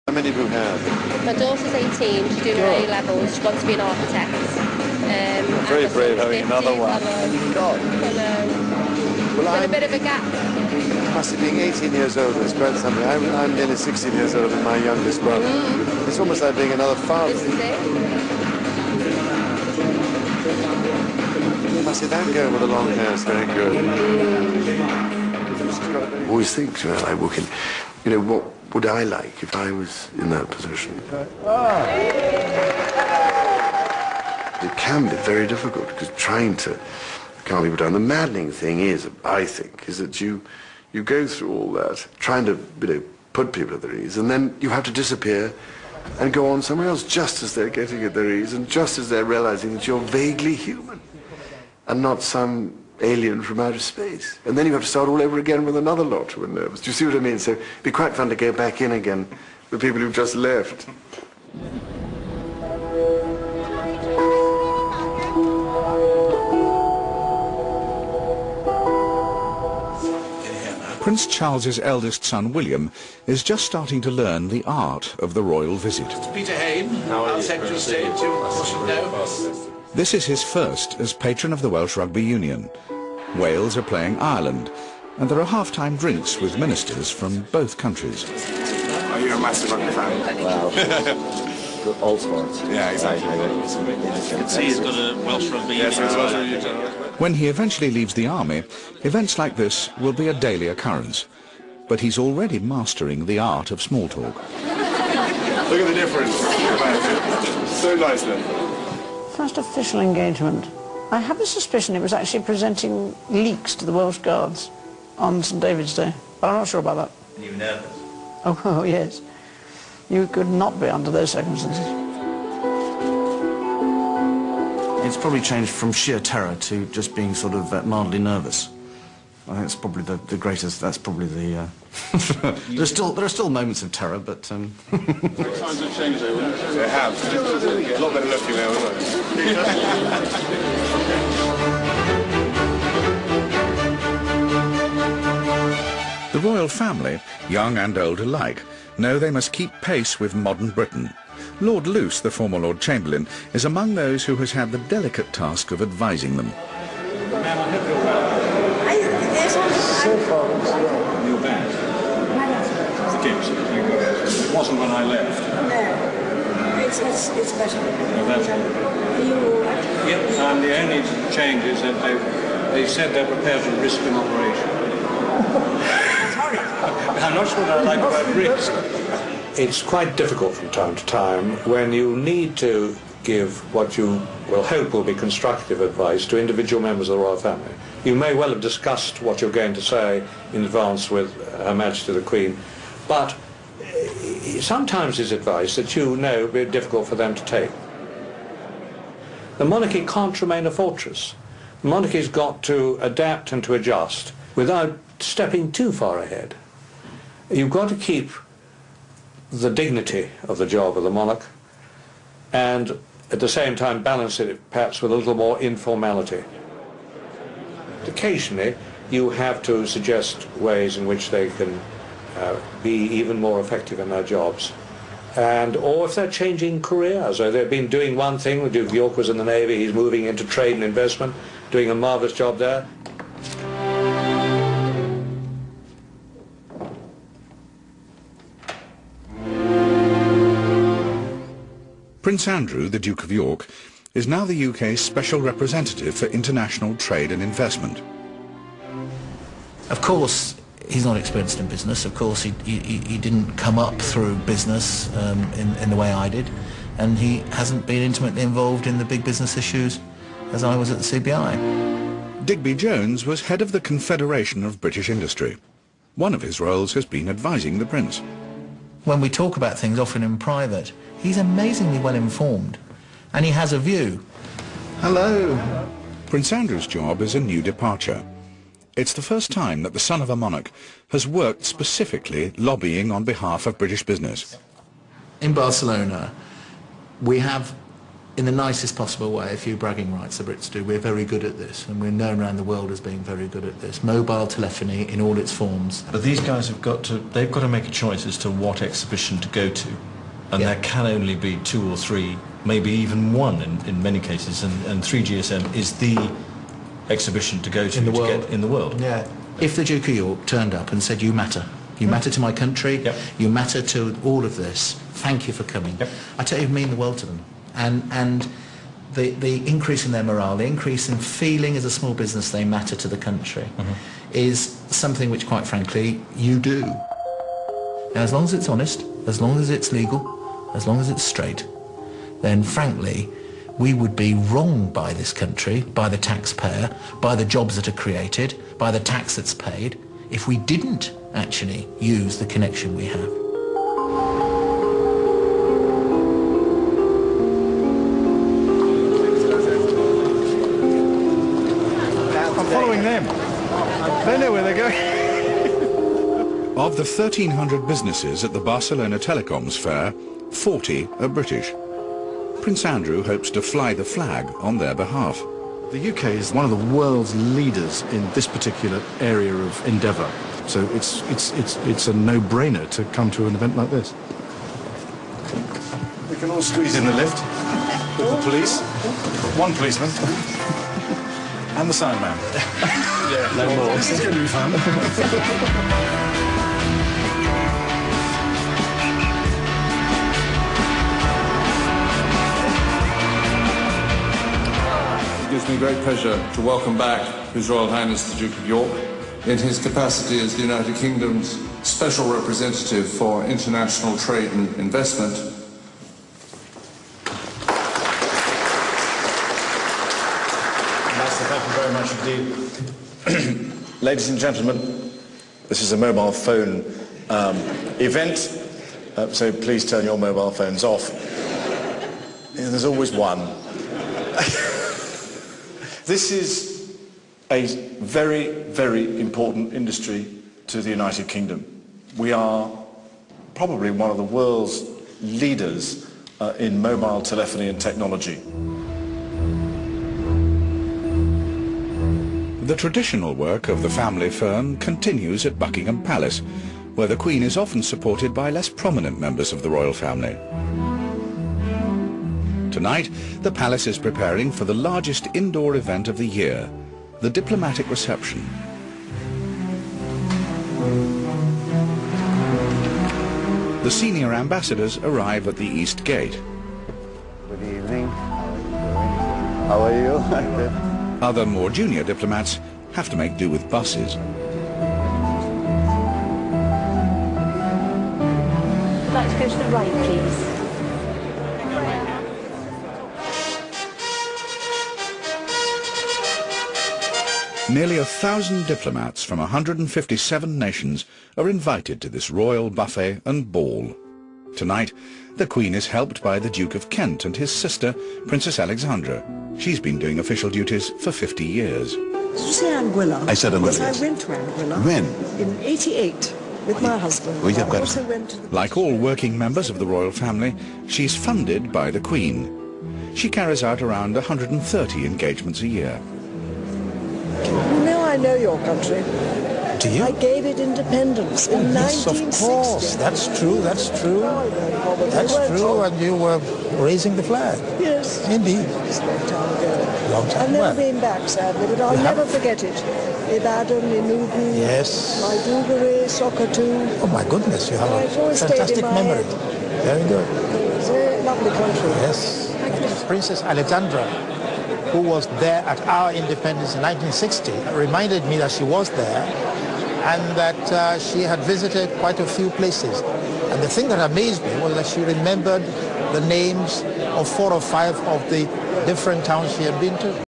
How many do you have? My daughter's 18, she's doing her A-levels, she wants to be an architect. Very brave having another one. God. Well, there's been a bit of a gap. Must be being 18 years old is quite something. I'm nearly 16 years older than my youngest brother. It's almost like being another father. This is it. I see that girl with the long hair is very good. I always think, I walk in, what would I like if I was in that position? It can be very difficult because trying to calm people down. The maddening thing is, I think, is that you go through all that, trying to, put people at their ease, and then you have to disappear and go on somewhere else just as they're getting at their ease and just as they're realizing that you're vaguely human and not some alien from outer space. And then you have to start all over again with another lot who are nervous. Do you see what I mean? So it'd be quite fun to go back in again with people who've just left. Prince Charles's eldest son, William, is just starting to learn the art of the royal visit. Peter Hain, our Secretary of State, you should know. This is his first as patron of the Welsh Rugby Union. Wales are playing Ireland, and there are half-time drinks with ministers from both countries. Are you a massive rugby fan? Wow. All sports. Yeah, exactly. You can see he's got a Welsh Rugby Union. When he eventually leaves the army, events like this will be a daily occurrence. But he's already mastering the art of small talk. Look at the difference. So nice then. First official engagement. I have a suspicion it was actually presenting leeks to the Welsh Guards on St David's Day, but I'm not sure about that. And you were nervous? Oh, yes. You could not be under those circumstances. It's probably changed from sheer terror to just being sort of mildly nervous. I think it's probably the greatest. That's probably the. there are still moments of terror, but. Times have changed, though. They have. A lot better looking now, isn't it? The royal family, young and old alike, know they must keep pace with modern Britain. Lord Luce, the former Lord Chamberlain, is among those who has had the delicate task of advising them. So far, You're back. It's a gift. It wasn't when I left. No. It's better. No, that's Are you all right? Yep, and the only change is that they said they're prepared to risk an operation. Sorry. I'm not sure what I like about risk. It's quite difficult from time to time when you need to give what you will hope will be constructive advice to individual members of the royal family. You may well have discussed what you're going to say in advance with Her Majesty the Queen, but sometimes it's advice that you know will be difficult for them to take. The monarchy can't remain a fortress. The monarchy's got to adapt and to adjust without stepping too far ahead. You've got to keep the dignity of the job of the monarch and at the same time balance it perhaps with a little more informality. Occasionally you have to suggest ways in which they can be even more effective in their jobs. Or if they're changing careers, or they've been doing one thing, the Duke of York was in the Navy, he's moving into trade and investment, doing a marvellous job there. Prince Andrew, the Duke of York, is now the UK's special representative for international trade and investment. Of course, he's not experienced in business. Of course, he didn't come up through business in the way I did, and he hasn't been intimately involved in the big business issues as I was at the CBI. Digby Jones was head of the Confederation of British Industry. One of his roles has been advising the Prince. When we talk about things, often in private, he's amazingly well informed, and he has a view. Hello. Prince Andrew's job is a new departure. It's the first time that the son of a monarch has worked specifically lobbying on behalf of British business. In Barcelona, we have in the nicest possible way, a few bragging rights the Brits do. We're very good at this, and we're known around the world as being very good at this. Mobile telephony in all its forms. But these guys they've got to make a choice as to what exhibition to go to, and there can only be 2 or 3, maybe even 1 in many cases, and 3GSM is the exhibition to go to in the world. Yeah. If the Duke of York turned up and said, "You matter. You matter to my country. Yep. You matter to all of this. Thank you for coming." Yep. I tell you, it would mean the world to them. And the increase in their morale, the increase in feeling as a small business they matter to the country, is something which, quite frankly, you do. Now, as long as it's honest, as long as it's legal, as long as it's straight, then, frankly, we would be wronged by this country, by the taxpayer, by the jobs that are created, by the tax that's paid, if we didn't actually use the connection we have. I'm following them. They know where they're going. Of the 1,300 businesses at the Barcelona Telecoms Fair, 40 are British. Prince Andrew hopes to fly the flag on their behalf. The UK is one of the world's leaders in this particular area of endeavour. So it's a no-brainer to come to an event like this. We can all squeeze in the lift with the police. One policeman. And the sign man. Yeah, no more. It's going to be fun. It gives me great pleasure to welcome back His Royal Highness the Duke of York in his capacity as the United Kingdom's Special Representative for International Trade and Investment. Master, thank you very much indeed. Ladies and gentlemen, this is a mobile phone event, so please turn your mobile phones off. There's always one. This is a very, very important industry to the United Kingdom. We are probably one of the world's leaders in mobile telephony and technology. The traditional work of the family firm continues at Buckingham Palace, where the Queen is often supported by less prominent members of the royal family. Tonight, the palace is preparing for the largest indoor event of the year, the diplomatic reception. The senior ambassadors arrive at the East Gate. Good evening. How are you? Other more junior diplomats have to make do with buses. I'd like to go to the right, please. Nearly 1,000 diplomats from 157 nations are invited to this royal buffet and ball. Tonight, the Queen is helped by the Duke of Kent and his sister, Princess Alexandra. She's been doing official duties for 50 years. Did you say Anguilla? I said Anguilla, Yes, yes. I went to Anguilla. When? In '88, with my husband. Well, you've I got also went to the... Like all working members of the royal family, she's funded by the Queen. She carries out around 130 engagements a year. You know I know your country. Do you? I gave it independence in Yes, 1960. of course. That's true. That's true. That's true. And you were raising the flag. Yes. Indeed. It's a long time ago. Long time. I've never Well, been back, sadly, but I'll You never haven't? forget it. Ibadan, Enugu, Yes. Maiduguri, Sokoto. Oh my goodness, you have It's a always stayed in fantastic my memory. head. Very good. It's a very lovely country. Yes. Princess Alexandra, who was there at our independence in 1960, reminded me that she was there and that she had visited quite a few places. And the thing that amazed me was that she remembered the names of 4 or 5 of the different towns she had been to.